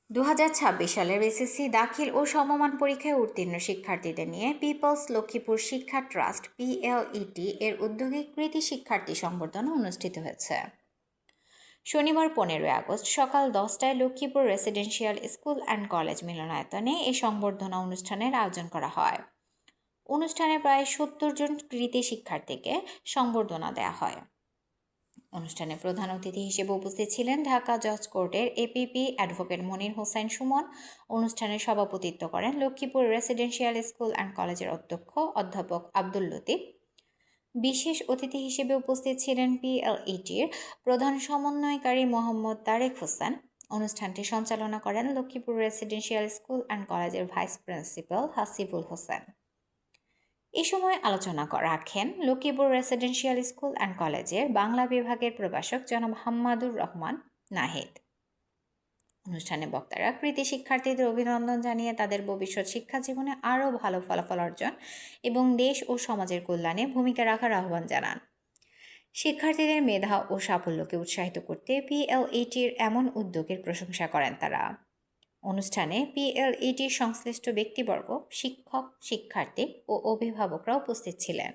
2026 সালের এসএসসি দাখিল ও সমমান পরীক্ষায় উত্তীর্ণ শিক্ষার্থীদের নিয়ে পিপলস লক্ষ্মীপুর শিক্ষা ট্রাস্ট PLET এর উদ্যোগে কৃতি শিক্ষার্থী সংবর্ধনা অনুষ্ঠিত হয়েছে। শনিবার 15 আগস্ট সকাল 10টায় Lakshmipur residential school and college মিলনায়তনে এই সংবর্ধনা অনুষ্ঠানের আয়োজন করা হয়। অনুষ্ঠানে প্রায় 70 জন কৃতি শিক্ষার্থীকে সংবর্ধনা দেওয়া হয়। অনুষ্ঠানে প্রধান অতিথি হিসেবে উপস্থিত ছিলেন ঢাকা জজ কোর্টের এপিপি অ্যাডভোকেট মনির হোসেন সুমন। অনুষ্ঠানে সভাপতিত্ব করেন লক্ষ্মীপুর রেসিডেন্সিয়াল স্কুল অ্যান্ড কলেজের অধ্যক্ষ অধ্যাপক আব্দুল লতিফ। বিশেষ অতিথি হিসেবে উপস্থিত ছিলেন PLETর প্রধান সমন্বয়কারী মোহাম্মদ তারেক হোসেন। অনুষ্ঠানটি সঞ্চালনা করেন লক্ষ্মীপুর রেসিডেন্সিয়াল স্কুল অ্যান্ড কলেজের ভাইস প্রিন্সিপাল হাসিবুল হোসেন। এ সময় আলোচনা রাখেন লক্ষ্মীপুর রেসিডেন্সিয়াল স্কুল অ্যান্ড কলেজের বাংলা বিভাগের প্রভাষক জনাব হাম্মাদুর রহমান নাহিদ। অনুষ্ঠানে বক্তারা কৃতি শিক্ষার্থীদের অভিনন্দন জানিয়ে তাদের ভবিষ্যৎ শিক্ষা জীবনে আরও ভালো ফলাফল অর্জন এবং দেশ ও সমাজের কল্যাণে ভূমিকা রাখার আহ্বান জানান। শিক্ষার্থীদের মেধা ও সাফল্যকে উৎসাহিত করতে PLETর এমন উদ্যোগের প্রশংসা করেন তারা। অনুষ্ঠানে PLETর সংশ্লিষ্ট ব্যক্তিবর্গ, শিক্ষক, শিক্ষার্থী ও অভিভাবকরা উপস্থিত ছিলেন।